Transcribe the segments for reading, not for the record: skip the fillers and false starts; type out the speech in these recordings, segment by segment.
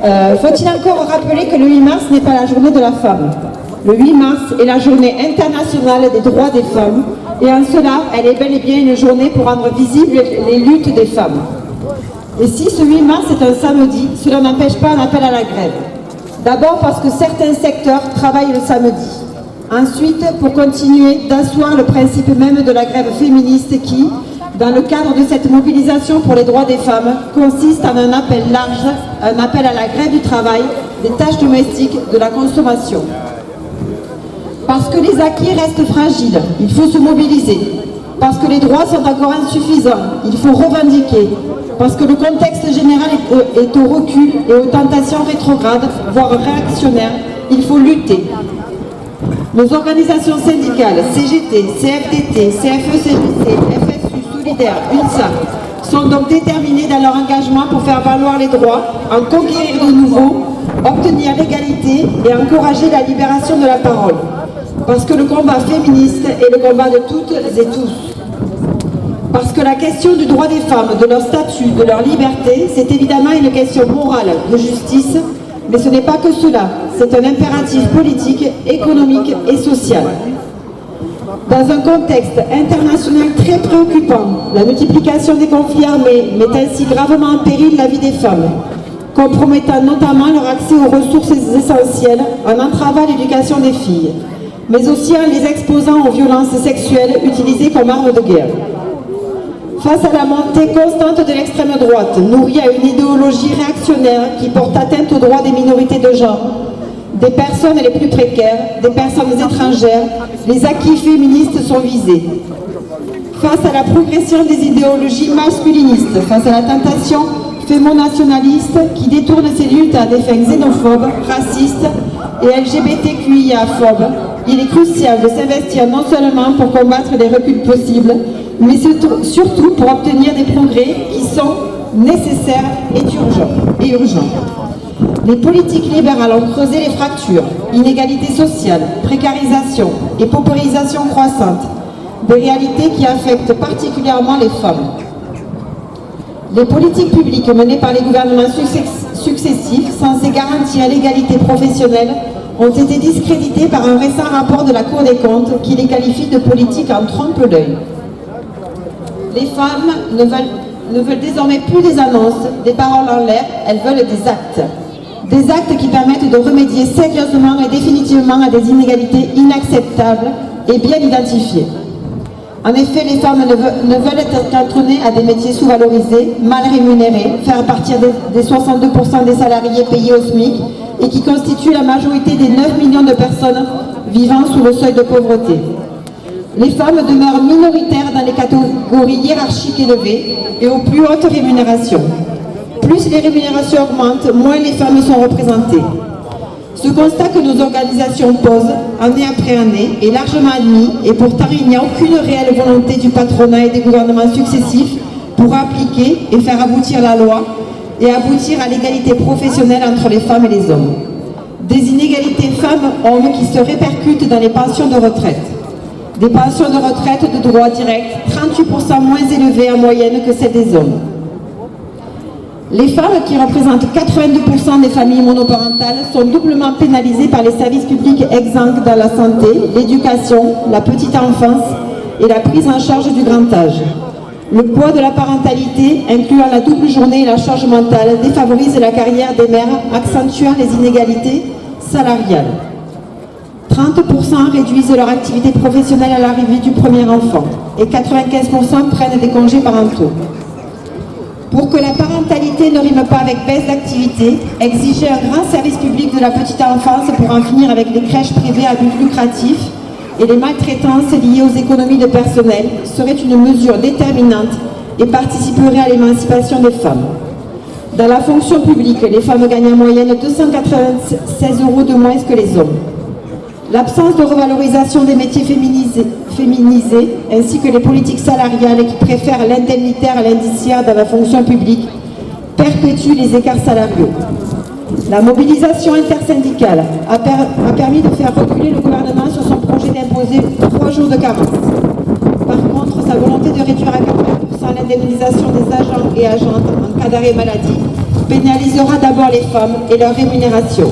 Faut-il encore rappeler que le 8 mars n'est pas la journée de la femme? Le 8 mars est la journée internationale des droits des femmes, et en cela, elle est bel et bien une journée pour rendre visibles les luttes des femmes. Et si ce 8 mars est un samedi, cela n'empêche pas un appel à la grève. D'abord parce que certains secteurs travaillent le samedi. Ensuite, pour continuer d'asseoir le principe même de la grève féministe qui, dans le cadre de cette mobilisation pour les droits des femmes, consiste en un appel large, un appel à la grève du travail, des tâches domestiques, de la consommation. Parce que les acquis restent fragiles, il faut se mobiliser. Parce que les droits sont encore insuffisants, il faut revendiquer. Parce que le contexte général est au recul et aux tentations rétrogrades, voire réactionnaires, il faut lutter. Nos organisations syndicales, CGT, CFDT, CFE-CGC, FSU, Solidaire, UNSA, sont donc déterminées dans leur engagement pour faire valoir les droits, en conquérir de nouveaux, obtenir l'égalité et encourager la libération de la parole. Parce que le combat féministe est le combat de toutes et tous. Parce que la question du droit des femmes, de leur statut, de leur liberté, c'est évidemment une question morale, de justice, mais ce n'est pas que cela, c'est un impératif politique, économique et social. Dans un contexte international très préoccupant, la multiplication des conflits armés met ainsi gravement en péril la vie des femmes, compromettant notamment leur accès aux ressources essentielles en entravant l'éducation des filles, mais aussi en les exposant aux violences sexuelles utilisées comme armes de guerre. Face à la montée constante de l'extrême droite, nourrie à une idéologie réactionnaire qui porte atteinte aux droits des minorités de genre, des personnes les plus précaires, des personnes étrangères, les acquis féministes sont visés. Face à la progression des idéologies masculinistes, face à la tentation fémonationaliste qui détourne ces luttes à des fins xénophobes, racistes et LGBTQIA-phobes, il est crucial de s'investir non seulement pour combattre les reculs possibles, mais surtout pour obtenir des progrès qui sont nécessaires et urgents. Les politiques libérales ont creusé les fractures, inégalités sociales, précarisation et paupérisation croissante, des réalités qui affectent particulièrement les femmes. Les politiques publiques menées par les gouvernements successifs, censées garantir l'égalité professionnelle, ont été discréditées par un récent rapport de la Cour des comptes qui les qualifie de politiques en trompe-l'œil. Les femmes ne veulent désormais plus des annonces, des paroles en l'air, elles veulent des actes. Des actes qui permettent de remédier sérieusement et définitivement à des inégalités inacceptables et bien identifiées. En effet, les femmes ne veulent être cantonnées à des métiers sous-valorisés, mal rémunérés, faire partir des 62% des salariés payés au SMIC et qui constituent la majorité des 9 millions de personnes vivant sous le seuil de pauvreté. Les femmes demeurent minoritaires dans les catégories hiérarchiques élevées et aux plus hautes rémunérations. Plus les rémunérations augmentent, moins les femmes sont représentées. Ce constat que nos organisations posent, année après année, est largement admis et pourtant il n'y a aucune réelle volonté du patronat et des gouvernements successifs pour appliquer et faire aboutir la loi et aboutir à l'égalité professionnelle entre les femmes et les hommes. Des inégalités femmes-hommes qui se répercutent dans les pensions de retraite. Des pensions de retraite de droit direct, 38% moins élevées en moyenne que celles des hommes. Les femmes, qui représentent 82% des familles monoparentales, sont doublement pénalisées par les services publics exsangues dans la santé, l'éducation, la petite enfance et la prise en charge du grand âge. Le poids de la parentalité, incluant la double journée et la charge mentale, défavorise la carrière des mères, accentuant les inégalités salariales. 30% réduisent leur activité professionnelle à l'arrivée du premier enfant et 95% prennent des congés parentaux. Pour que la parentalité ne rime pas avec baisse d'activité, exiger un grand service public de la petite enfance pour en finir avec les crèches privées à but lucratif et les maltraitances liées aux économies de personnel serait une mesure déterminante et participerait à l'émancipation des femmes. Dans la fonction publique, les femmes gagnent en moyenne 296 € de moins que les hommes. L'absence de revalorisation des métiers féminisés, ainsi que les politiques salariales qui préfèrent l'indemnitaire à l'indiciaire dans la fonction publique, perpétuent les écarts salariaux. La mobilisation intersyndicale a permis de faire reculer le gouvernement sur son projet d'imposer 3 jours de carence. Par contre, sa volonté de réduire à 80% l'indemnisation des agents et agentes en cas d'arrêt maladie pénalisera d'abord les femmes et leur rémunération.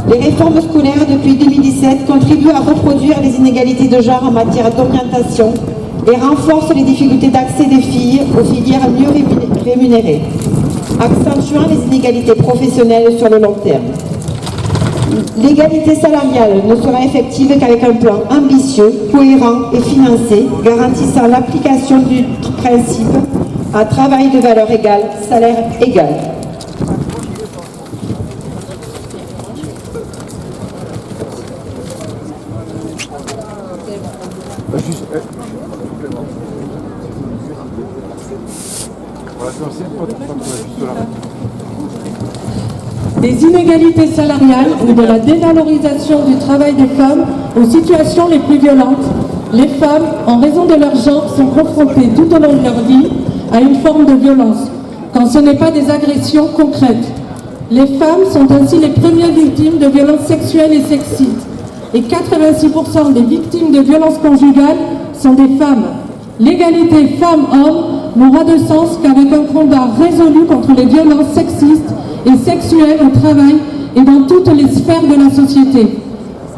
Les réformes scolaires depuis 2017 contribuent à reproduire les inégalités de genre en matière d'orientation et renforcent les difficultés d'accès des filles aux filières mieux rémunérées, accentuant les inégalités professionnelles sur le long terme. L'égalité salariale ne sera effective qu'avec un plan ambitieux, cohérent et financé, garantissant l'application du principe à travail de valeur égale, salaire égal. Des inégalités salariales ou de la dévalorisation du travail des femmes aux situations les plus violentes, les femmes, en raison de leur genre, sont confrontées tout au long de leur vie à une forme de violence, quand ce n'est pas des agressions concrètes. Les femmes sont ainsi les premières victimes de violences sexuelles et sexistes, et 86% des victimes de violences conjugales sont des femmes. L'égalité femmes-hommes n'aura de sens qu'avec un combat résolu contre les violences sexistes et sexuelles au travail et dans toutes les sphères de la société.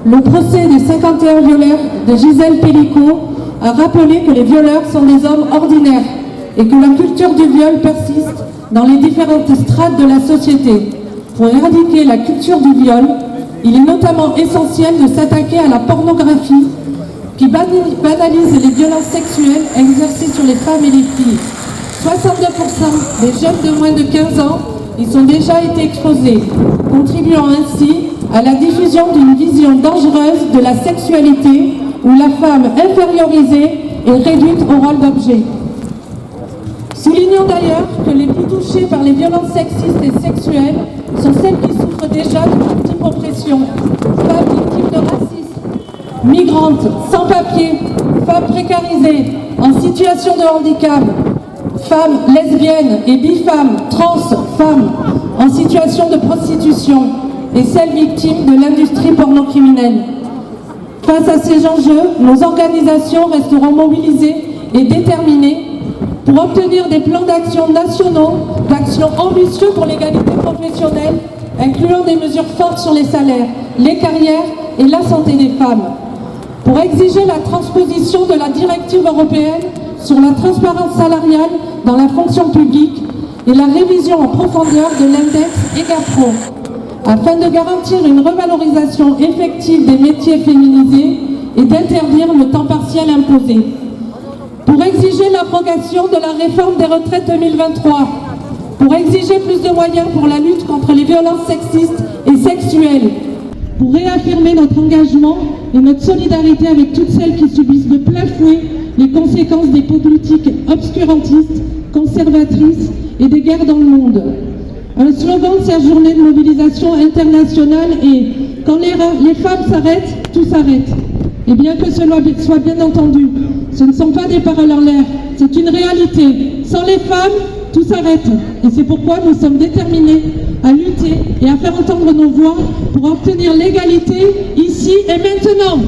Le procès des 51 violeurs de Gisèle Pelicot a rappelé que les violeurs sont des hommes ordinaires et que la culture du viol persiste dans les différentes strates de la société. Pour éradiquer la culture du viol, il est notamment essentiel de s'attaquer à la pornographie qui banalise les violences sexuelles exercées sur les femmes et les filles. 62% des jeunes de moins de 15 ans y sont déjà été exposés, contribuant ainsi à la diffusion d'une vision dangereuse de la sexualité où la femme infériorisée est réduite au rôle d'objet. Soulignons d'ailleurs que les plus touchées par les violences sexistes et sexuelles sont celles qui souffrent déjà de multiples oppressions. Femmes victimes de racisme, migrantes, sans papier, femmes précarisées, en situation de handicap, femmes lesbiennes et bifemmes, trans, femmes en situation de prostitution et celles victimes de l'industrie porno-criminelle. Face à ces enjeux, nos organisations resteront mobilisées et déterminées pour obtenir des plans d'action nationaux, d'action ambitieux pour l'égalité professionnelle, incluant des mesures fortes sur les salaires, les carrières et la santé des femmes. Pour exiger la transposition de la directive européenne sur la transparence salariale dans la fonction publique et la révision en profondeur de l'index EGAPRO, afin de garantir une revalorisation effective des métiers féminisés et d'interdire le temps partiel imposé. Pour exiger l'abrogation de la réforme des retraites 2023, pour exiger plus de moyens pour la lutte contre les violences sexistes et sexuelles, pour réaffirmer notre engagement et notre solidarité avec toutes celles qui subissent de plein fouet les conséquences des politiques obscurantistes, conservatrices et des guerres dans le monde. Un slogan de cette journée de mobilisation internationale est « Quand les femmes s'arrêtent, tout s'arrête ». Et bien que cela soit bien entendu, ce ne sont pas des paroles en l'air, c'est une réalité. Sans les femmes, tout s'arrête. Et c'est pourquoi nous sommes déterminés à lutter et à faire entendre nos voix pour obtenir l'égalité ici et maintenant.